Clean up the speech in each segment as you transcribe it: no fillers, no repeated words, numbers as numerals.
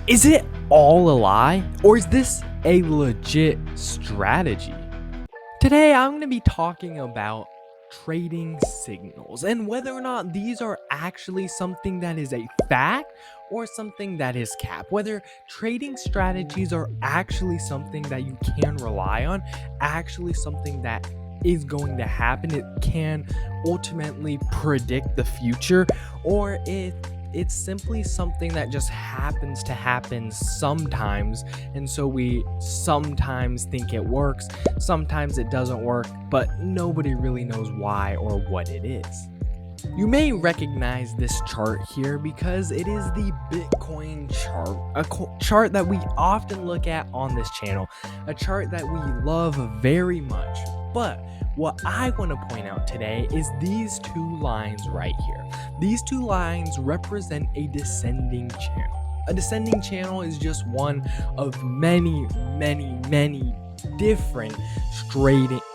Is it all a lie, or is this a legit strategy? Today, I'm going to be talking about trading signals and whether or not these are actually something that is a fact or something that is cap. Whether trading strategies are actually something that you can rely on, actually something that is going to happen, it can ultimately predict the future, or if it's simply something that just happens to happen sometimes, and so we sometimes think it works, sometimes it doesn't work, but nobody really knows why or what it is. You may recognize this chart here because it is the Bitcoin chart, a chart that we often look at on this channel, a chart that we love very much. But what I want to point out today is these two lines right here. These two lines represent a descending channel. A descending channel is just one of many different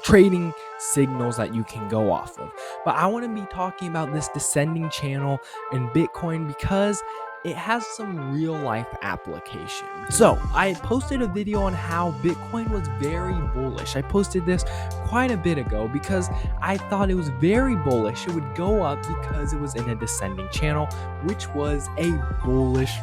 trading signals that you can go off of. But I want to be talking about this descending channel in Bitcoin because it has some real life application. So I posted a video on how Bitcoin was very bullish. I posted this quite a bit ago because I thought it was very bullish. It would go up because it was in a descending channel, which was a bullish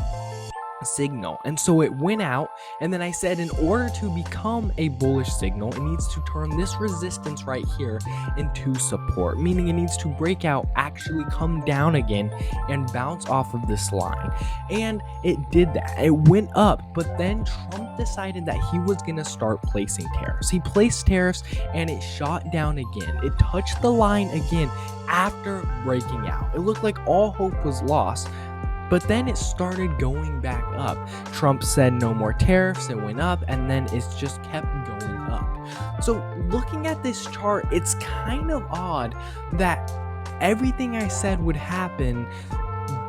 signal. And so it went out, and then I said in order to become a bullish signal, it needs to turn this resistance right here into support, meaning it needs to break out, actually come down again and bounce off of this line. And it did that. It went up, but then Trump decided that he was going to start placing tariffs. He placed tariffs and it shot down again. It touched the line again after breaking out. It looked like all hope was lost. But then it started going back up. Trump said no more tariffs, it went up, and then it's just kept going up. So looking at this chart, it's kind of odd that everything I said would happen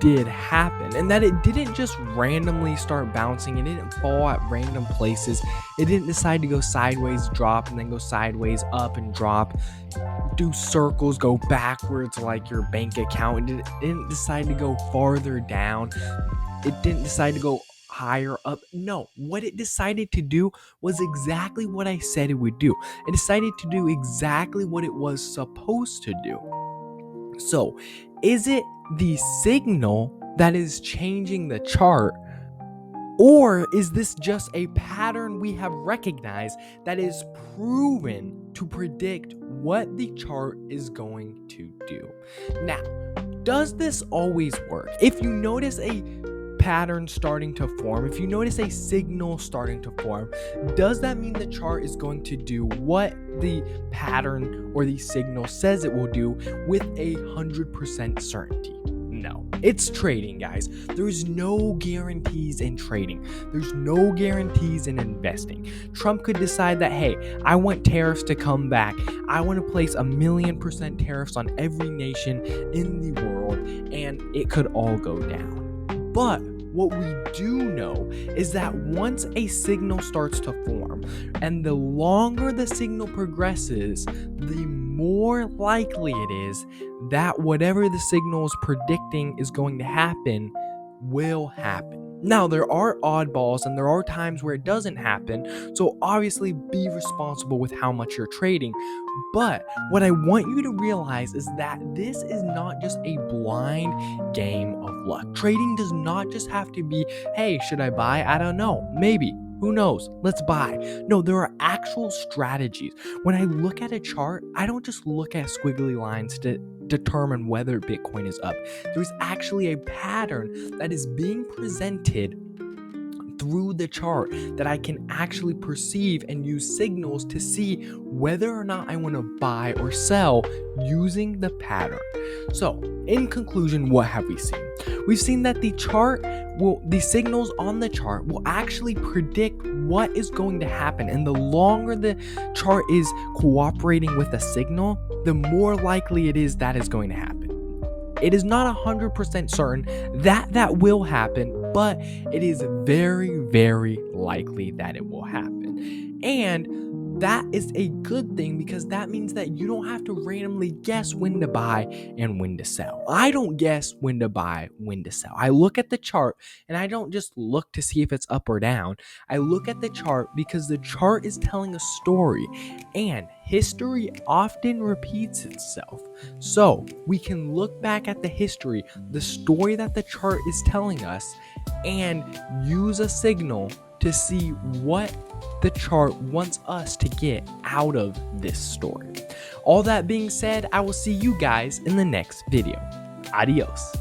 did happen, and that it didn't just randomly start bouncing. It didn't fall at random places. It didn't decide to go sideways, drop, and then go sideways, up and drop, do circles, go backwards like your bank account. It didn't decide to go farther down. It didn't decide to go higher up. No, what it decided to do was exactly what I said it would do. It decided to do exactly what it was supposed to do. So, is it the signal that is changing the chart, or is this just a pattern we have recognized that is proven to predict what the chart is going to do? Now, does this always work? If you notice a pattern starting to form, if you notice a signal starting to form, does that mean the chart is going to do what the pattern or the signal says it will do with 100% certainty? No. It's trading, guys. There's no guarantees in trading. There's no guarantees in investing. Trump could decide that, hey, I want tariffs to come back. I want to place 1,000,000% tariffs on every nation in the world, and it could all go down. But what we do know is that once a signal starts to form, and the longer the signal progresses, the more likely it is that whatever the signal is predicting is going to happen will happen. Now, there are oddballs and there are times where it doesn't happen, so obviously be responsible with how much you're trading. But what I want you to realize is that this is not just a blind game of luck. Trading does not just have to be, hey, should I buy? I don't know. Maybe. Who knows? Let's buy. No, there are actual strategies. When I look at a chart, I don't just look at squiggly lines to determine whether Bitcoin is up. There's actually a pattern that is being presented through the chart that I can actually perceive and use signals to see whether or not I want to buy or sell using the pattern. So, in conclusion, what have we seen? We've seen that the signals on the chart will actually predict what is going to happen, and the longer the chart is cooperating with a signal, the more likely it is that is going to happen. It is not 100% certain that will happen, but it is very likely that it will happen. And that is a good thing because that means that you don't have to randomly guess when to buy and when to sell. I don't guess when to buy, when to sell. I look at the chart and I don't just look to see if it's up or down. I look at the chart because the chart is telling a story, and history often repeats itself. So we can look back at the history, the story that the chart is telling us, and use a signal to see what the chart wants us to get out of this story. All that being said, I will see you guys in the next video. Adios.